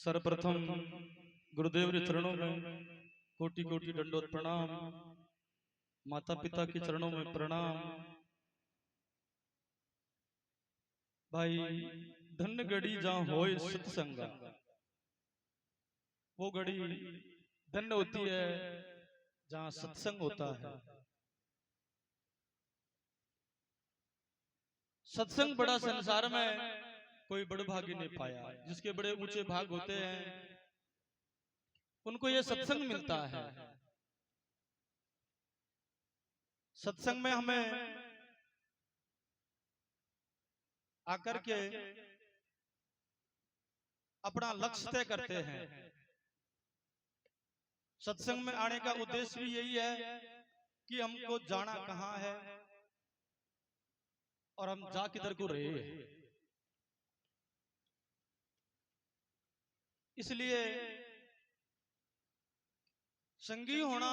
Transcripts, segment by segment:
सर्वप्रथम गुरुदेव के चरणों में कोटि कोटि दंडोत प्रणाम। माता पिता के चरणों में प्रणाम। भाई धन्य घड़ी जहाँ होए सत्संगा, वो घड़ी धन्य होती है जहाँ सत्संग होता है। सत्संग बड़ा संसार में कोई बड़ भागी नहीं पाया। जिसके बड़े ऊंचे भाग होते हैं उनको ये सत्संग मिलता है। सत्संग में हमें आकर के अपना लक्ष्य तय करते हैं। सत्संग में आने का उद्देश्य भी यही है कि हमको जाना कहाँ है और हम जा किधर को रहे हैं। इसलिए संगी होना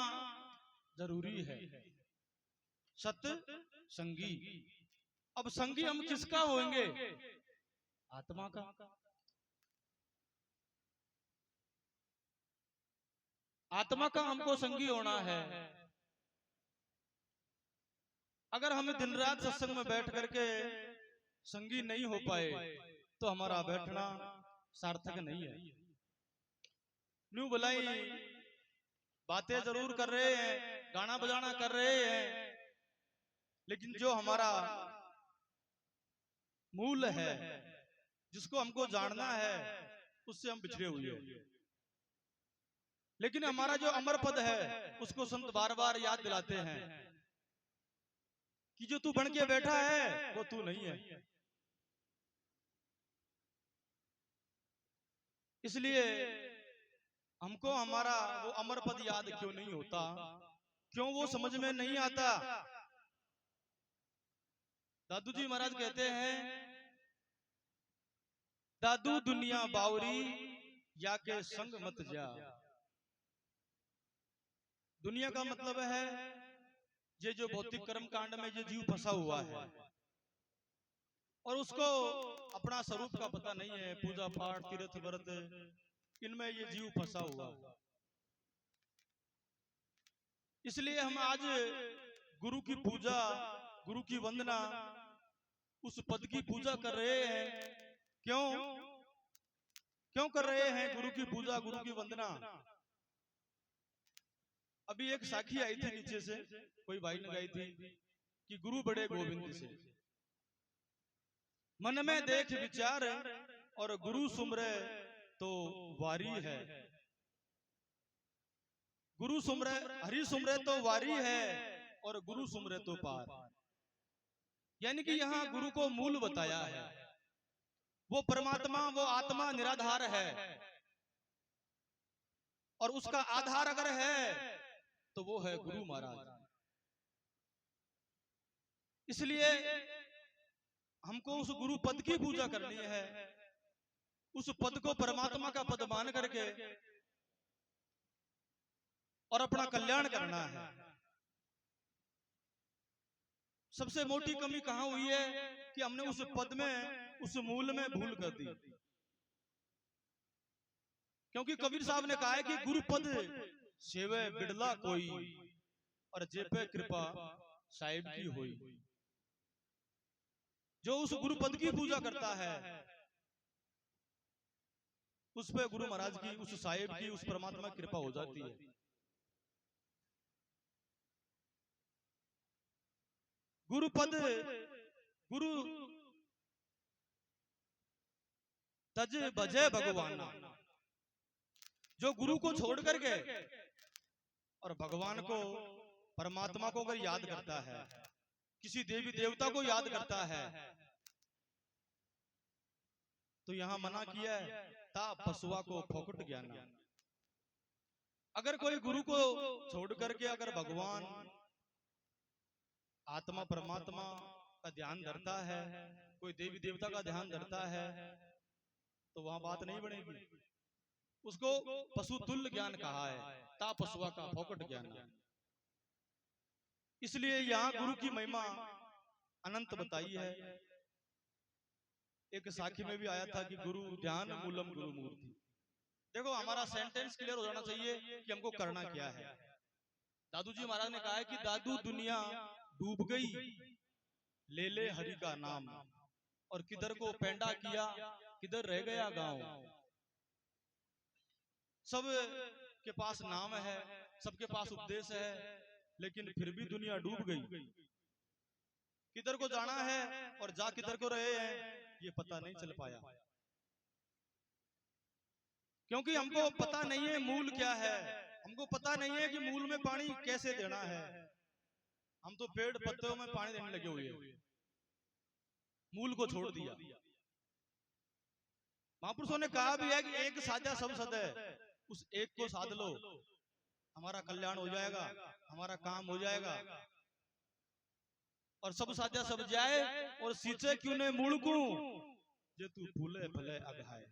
जरूरी है। सत्य संगी। अब संगी हम किसका होंगे? आत्मा का। आत्मा का हमको संगी होना है। अगर हम दिन रात सत्संग में बैठ करके संगी नहीं हो पाए तो हमारा बैठना सार्थक नहीं है। न्यू बुलाई बातें जरूर कर रहे हैं, गाना बजाना कर रहे हैं, लेकिन जो हमारा मूल है, जिसको हमको जानना है, उससे हम बिछड़े हुए हैं। लेकिन हमारा जो अमर पद है उसको संत बार बार याद दिलाते हैं कि जो तू बन के बैठा है वो तू नहीं है। इसलिए हमको हमारा वो अमर पद याद क्यों नहीं होता, क्यों वो समझ में नहीं आता। दादू जी महाराज कहते हैं, दादू दुनिया बावरी या के संग मत जा। दुनिया का मतलब है ये जो भौतिक कर्म कांड में जो जीव फंसा हुआ है और उसको अपना स्वरूप का पता नहीं है। पूजा पाठ तीर्थ व्रत इनमें ये जीव फंसा हुआ। इसलिए हम आज गुरु की पूजा, गुरु की वंदना, उस पद की पूजा कर रहे हैं। क्यों क्यों कर रहे हैं गुरु की पूजा, गुरु की वंदना? अभी एक साखी आई थी नीचे से, कोई भाई ने गाई थी कि गुरु बड़े गोविंद से, मन में देख विचार और गुरु सुमरे तो वारी है। गुरु सुमरे, हरि सुमरे तो वारी है और गुरु सुमरे तो पार। यानी कि यहाँ गुरु को मूल बताया है। वो परमात्मा, वो आत्मा निराधार है और उसका आधार अगर है तो वो है गुरु महाराज। इसलिए हमको उस गुरु पद की पूजा करनी है, उस पद को परमात्मा का पद मान करके और अपना कल्याण करना है। सबसे मोटी कमी कहां हुई है कि हमने उस पद में, उस मूल में भूल कर दी। क्योंकि कबीर साहब ने कहा है कि गुरु पद सेवे बिड़ला कोई और जेपे कृपा साहिब की होई। जो उस गुरु पद की पूजा करता है उस पे गुरु महाराज की, उस साहिब की, उस परमात्मा की कृपा हो जाती है। गुरु पद, गुरु तज बजे भगवान, जो गुरु को छोड़ करके और भगवान को, परमात्मा को अगर याद करता है, किसी देवी देवता को याद करता है, तो यहां मना किया है ता पशुआ को फोकट ज्ञाना। अगर कोई गुरु को छोड़ करके अगर भगवान, आत्मा, परमात्मा का ध्यान धरता है, कोई देवी देवता का ध्यान धरता है, तो वहां बात नहीं बनेगी। उसको पशु तुल्य ज्ञान कहा है, ता पशुआ का फोकट ज्ञान। इसलिए यहाँ गुरु की महिमा अनंत बताई है। एक साखी में भी आया था कि गुरु ध्यान मूलम गुरु मूर्ति। देखो हमारा सेंटेंस क्लियर हो जाना चाहिए कि हमको करना क्या है। दादू जी महाराज ने कहा है कि दादू दुनिया डूब गई, ले ले हरि का नाम, और किधर को पेंडा किया, किधर रह गया गांव। सब के पास नाम है, सबके पास उपदेश है, लेकिन फिर भी दुनिया डूब गई। किधर को जाना है और जा किधर को रहे हैं ये पता नहीं चल पाया, क्योंकि हमको पता नहीं है मूल क्या है। हमको पता नहीं है कि मूल में पानी कैसे देना है। हम तो पेड़ पत्तों में पानी देने लगे हुए हैं, मूल को छोड़ दिया। महापुरुषों ने कहा भी है कि एक साजा सब सद है, उस एक को साध लो, हमारा कल्याण हो जाएगा, हमारा काम हो जाएगा। और सब साजा सब जाए, और सींचे क्यों ने मूल को, जे तू फूले फले अघाए।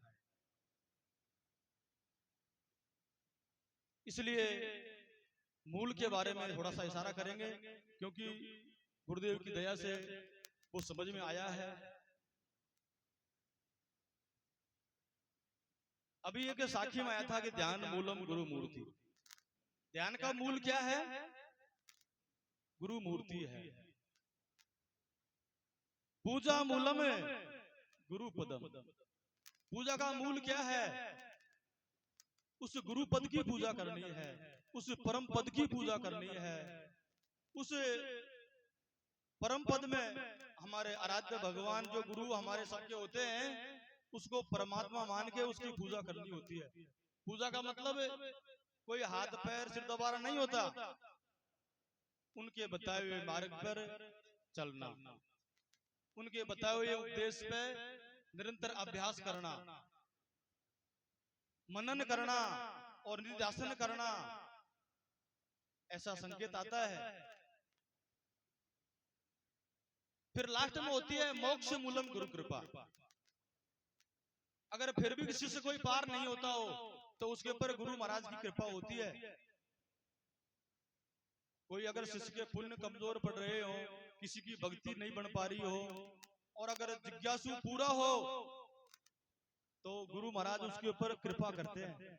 इसलिए मूल के बारे में थोड़ा सा इशारा करेंगे, क्योंकि गुरुदेव की दया से वो समझ में आया है। अभी एक साखी में आया था कि ध्यान मूलम गुरु मूर्ति। ध्यान का मूल क्या है? गुरु मूर्ति है। पूजा मूलम गुरु पदम। पूजा का मूल क्या है? उस गुरु पद की पूजा करनी है, उस परम पद की पूजा करनी है। उस परम पद में हमारे आराध्य भगवान जो गुरु हमारे सबके होते हैं, उसको परमात्मा मान के उसकी पूजा करनी होती है। पूजा का मतलब कोई हाथ पैर सिर दबाना नहीं होता, उनके बताए हुए मार्ग पर चलना, उनके बताए हुए उपदेश पे निरंतर अभ्यास करना, मनन करना और निधिध्यासन करना, ऐसा संकेत आता है। फिर लास्ट में होती है मोक्ष मूलम गुरु कृपा। अगर फिर भी किसी से कोई पार नहीं होता हो तो उसके ऊपर गुरु महाराज की कृपा होती है। कोई अगर शिष्य के पुण्य कमजोर पड़ रहे हो, किसी की भक्ति नहीं बन पा रही हो, और अगर जिज्ञासु पूरा हो, तो गुरु महाराज उसके ऊपर कृपा करते हैं।